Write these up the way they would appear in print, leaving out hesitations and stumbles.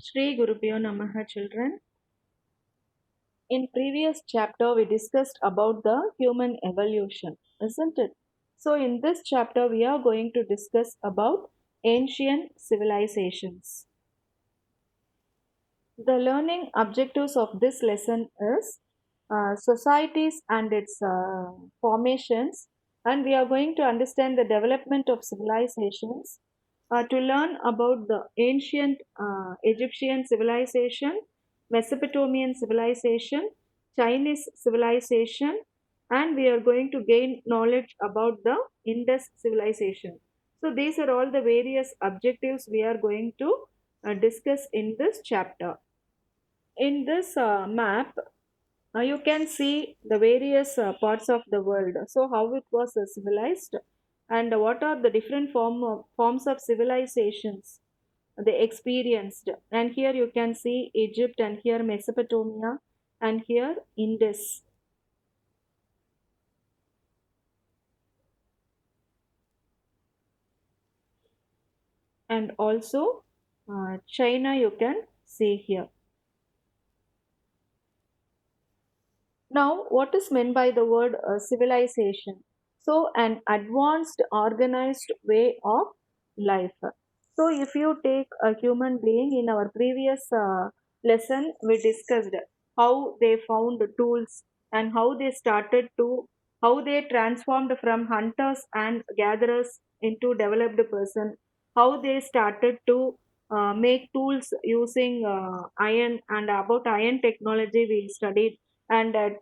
Shri Gurubhyo Namaha children. In previous chapter we discussed about the human evolution, isn't it? So in this chapter we are going to discuss about ancient civilizations. The learning objectives of this lesson is societies and its formations, and we are going to understand the development of civilizations. To learn about the ancient Egyptian civilization, Mesopotamian civilization, Chinese civilization, and we are going to gain knowledge about the Indus civilization. So these are all the various objectives we are going to discuss in this chapter. In this map, you can see the various parts of the world. So, how it was civilized, and what are the different forms of civilizations they experienced. And here you can see Egypt, and here Mesopotamia, and here Indus, and also China. You can see here. Now, what is meant by the word civilization? So, an advanced, organized way of life. So, if you take a human being in our previous lesson, we discussed how they found tools and how they transformed from hunters and gatherers into developed person, how they started to make tools using iron, and about iron technology we studied, and at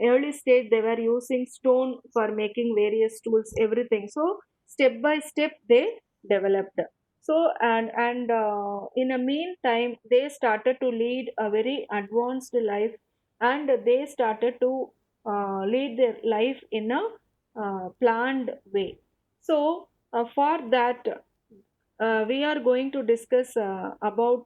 early stage they were using stone for making various tools, everything. So step by step they developed. So in a meantime they started to lead a very advanced life, and they started to lead their life in a planned way. So for that we are going to discuss about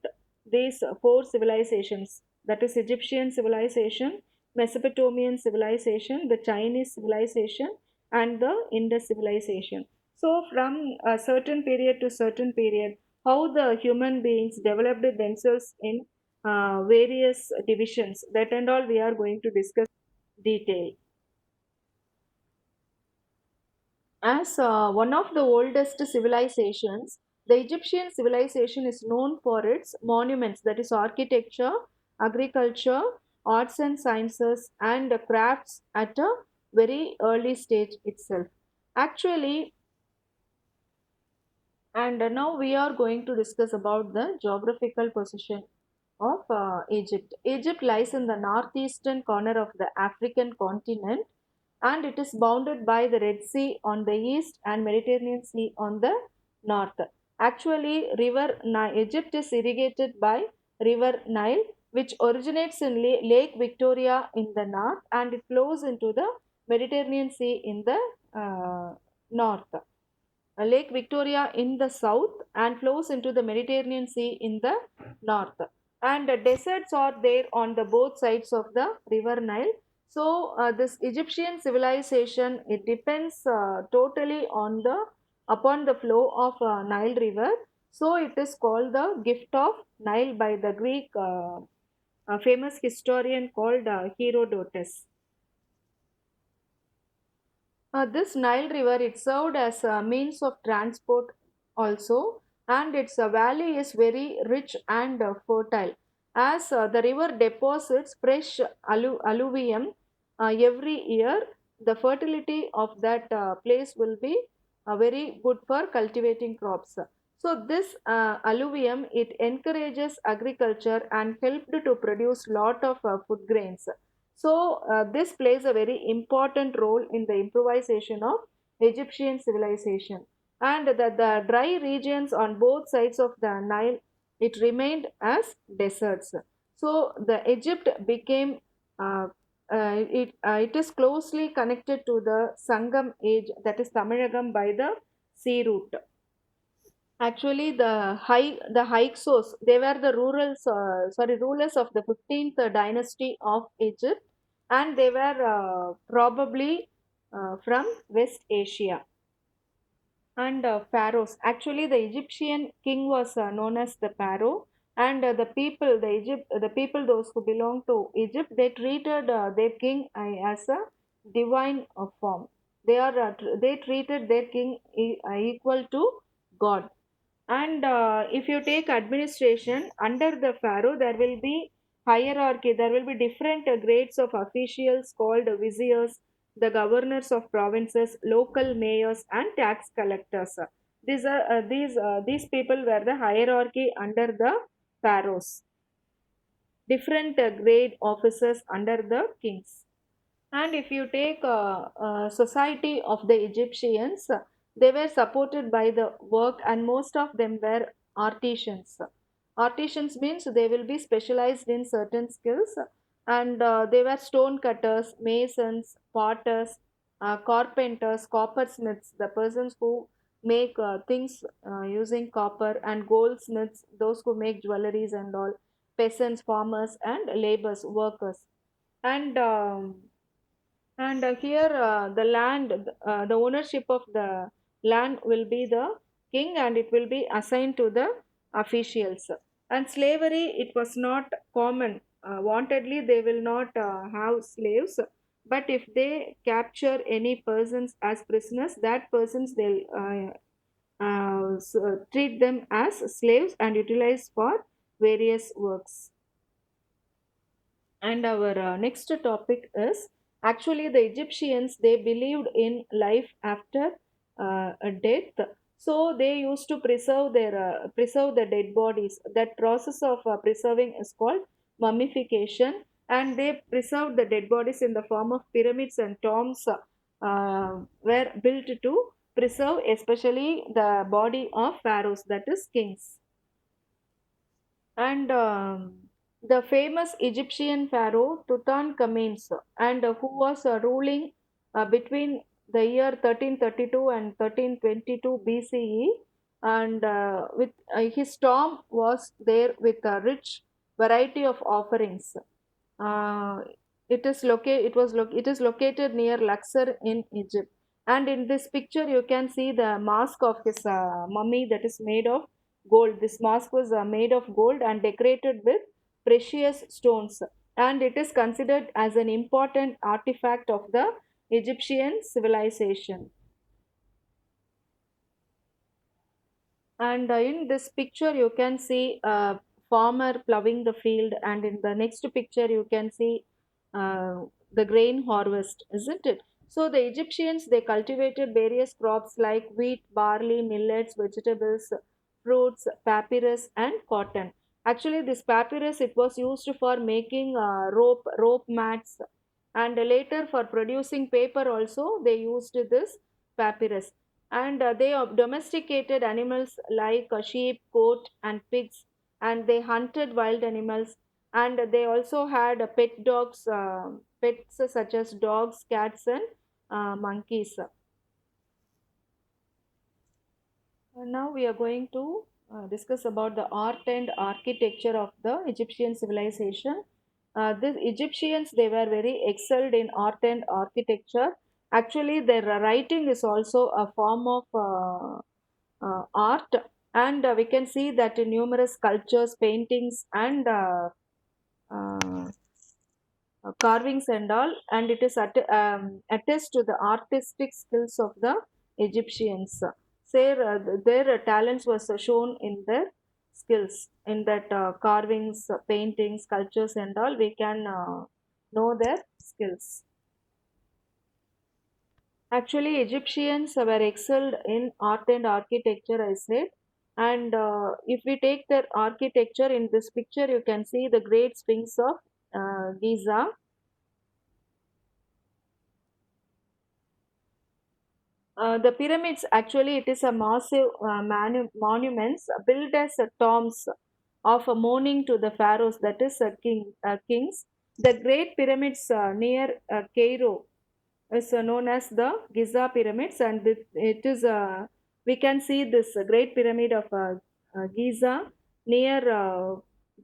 these four civilizations, that is Egyptian civilization, Mesopotamian civilization, the Chinese civilization, and the Indus civilization. So from a certain period to certain period, how the human beings developed themselves in various divisions, that and all we are going to discuss detail. As one of the oldest civilizations, the Egyptian civilization is known for its monuments, that is, architecture, agriculture, arts and sciences, and crafts at a very early stage itself. Actually, and now we are going to discuss about the geographical position of Egypt. Egypt lies in the northeastern corner of the African continent, and it is bounded by the Red Sea on the east and Mediterranean Sea on the north. Actually, Egypt is irrigated by River Nile, which originates in Lake Victoria in the north, and it flows into the Mediterranean Sea in the north. Lake Victoria in the south and flows into the Mediterranean Sea in the north. And deserts are there on the both sides of the River Nile. So this Egyptian civilization, it depends totally on the upon the flow of Nile River. So it is called the gift of Nile by the Greek famous historian called Herodotus. This Nile River, it served as a means of transport also, and its valley is very rich and fertile. As the river deposits fresh alluvium every year, the fertility of that place will be very good for cultivating crops. So this alluvium, it encourages agriculture and helped to produce lot of food grains. So, this plays a very important role in the improvisation of Egyptian civilization. And the dry regions on both sides of the Nile, it remained as deserts. So, the Egypt became it is closely connected to the Sangam age, that is Tamilagam, by the sea route. Actually, the Hyksos, they were the rulers of the 15th dynasty of Egypt, and they were probably from West Asia. And pharaohs. Actually, the Egyptian king was known as the pharaoh, And the people those who belong to Egypt, they treated their king as a divine form. They treated their king equal to God. And if you take administration under the pharaoh, there will be hierarchy. There will be different grades of officials called viziers, the governors of provinces, local mayors, and tax collectors. These people were the hierarchy under the pharaohs, different grade officers under the kings. And if you take society of the Egyptians, they were supported by the work, and most of them were artisans. Artisans means they will be specialized in certain skills, and they were stone cutters, masons, potters, carpenters, coppersmiths, the persons who make things using copper, and goldsmiths, those who make jewelries and all, peasants, farmers, and laborers, workers. And and here, the ownership of the land will be the king, and it will be assigned to the officials. And slavery, it was not common. Wantedly, they will not have slaves. But if they capture any persons as prisoners, that persons they'll treat them as slaves and utilize for various works. And our next topic is, actually the Egyptians, they believed in life after a death. So they used to preserve the dead bodies. That process of preserving is called mummification, and they preserved the dead bodies in the form of pyramids and tombs were built to preserve especially the body of pharaohs, that is kings. And the famous Egyptian pharaoh Tutankhamun, and who was ruling between the year 1332 and 1322 BCE, and with his tomb was there with a rich variety of offerings. Uh, it is located near Luxor in Egypt. And in this picture, you can see the mask of his mummy that is made of gold. This mask was made of gold and decorated with precious stones, and it is considered as an important artifact of the Egyptian civilization. And in this picture, you can see a farmer plowing the field, and in the next picture, you can see the grain harvest, isn't it? So the Egyptians, they cultivated various crops like wheat, barley, millets, vegetables, fruits, papyrus, and cotton. Actually, this papyrus, it was used for making rope mats, and later for producing paper also they used this papyrus. And they domesticated animals like sheep, goat, and pigs, and they hunted wild animals. And they also had pet dogs, pets such as dogs, cats, and monkeys. Now we are going to discuss about the art and architecture of the Egyptian civilization. The Egyptians, they were very excelled in art and architecture. Actually, their writing is also a form of art, and we can see that in numerous sculptures, paintings, and uh, carvings and all, and it is attest to the artistic skills of the Egyptians. Their talents was shown in their skills, in that carvings, paintings, sculptures, and all. We can know their skills. Actually, Egyptians were excelled in art and architecture, I said. And if we take their architecture in this picture, you can see the Great Sphinx of Giza. The pyramids, actually, it is a massive monuments built as tombs of a mourning to the pharaohs, that is kings. The Great Pyramids near Cairo is known as the Giza pyramids, and it is we can see this Great Pyramid of Giza near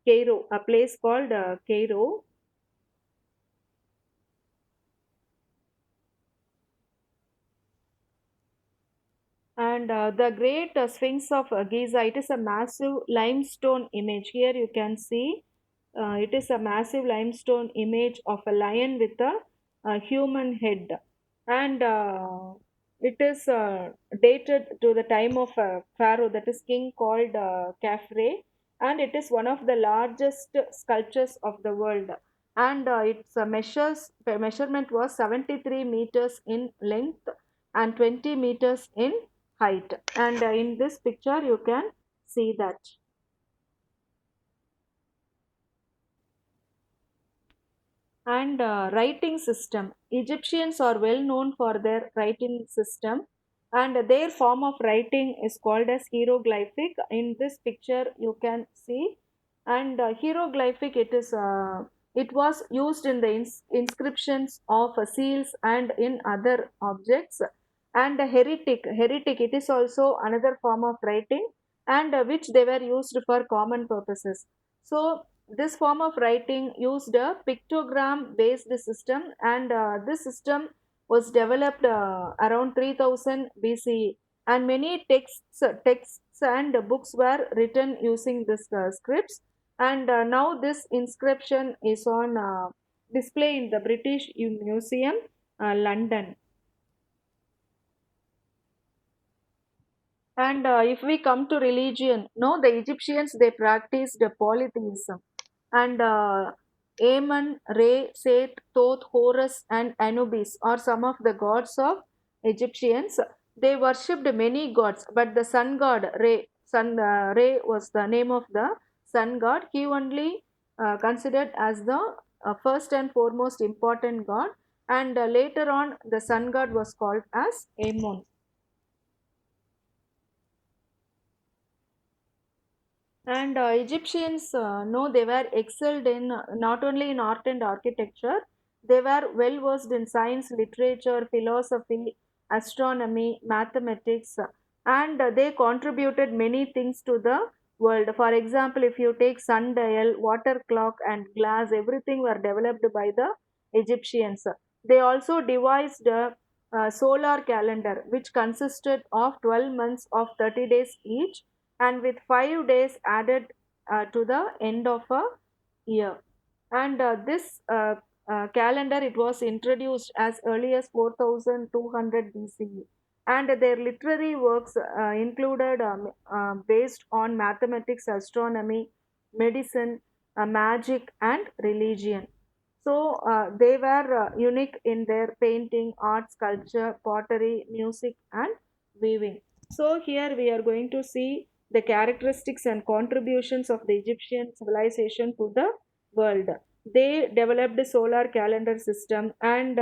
Cairo, a place called Cairo. And the great Sphinx of Giza, it is a massive limestone image. Here you can see it is a massive limestone image of a lion with a human head. And it is dated to the time of Pharaoh, that is king called Khafre. And it is one of the largest sculptures of the world. And its measurement was 73 meters in length and 20 meters in height. And in this picture you can see that. And writing system, Egyptians are well known for their writing system, and their form of writing is called as hieroglyphic. In this picture you can see. And hieroglyphic, it was used in the inscriptions of seals and in other objects. And heretic, it is also another form of writing, and which they were used for common purposes. So this form of writing used a pictogram based system, and this system was developed around 3000 BCE, and many texts and books were written using this scripts. And now this inscription is on display in the British Museum, London. And if we come to religion, no, the Egyptians, they practiced polytheism. And Amun, Re, Set, Thoth, Horus, and Anubis are some of the gods of Egyptians. They worshipped many gods, but the sun god Re was the name of the sun god. He only considered as the first and foremost important god. And later on, the sun god was called as Amun. And Egyptians, no, they were excelled in not only in art and architecture, they were well versed in science, literature, philosophy, astronomy, mathematics, and they contributed many things to the world. For example, if you take sundial, water clock, and glass, everything were developed by the Egyptians. They also devised a solar calendar, which consisted of 12 months of 30 days each, and with 5 days added to the end of a year. And this calendar, it was introduced as early as 4200 BCE, and their literary works included based on mathematics, astronomy, medicine, magic, and religion. So they were unique in their painting, art, sculpture, pottery, music, and weaving. So here we are going to see the characteristics and contributions of the Egyptian civilization to the world. They developed a solar calendar system and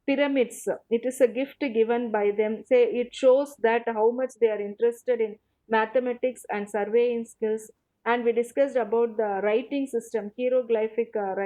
pyramids. It is a gift given by them. Say it shows that how much they are interested in mathematics and surveying skills. And we discussed about the writing system, hieroglyphic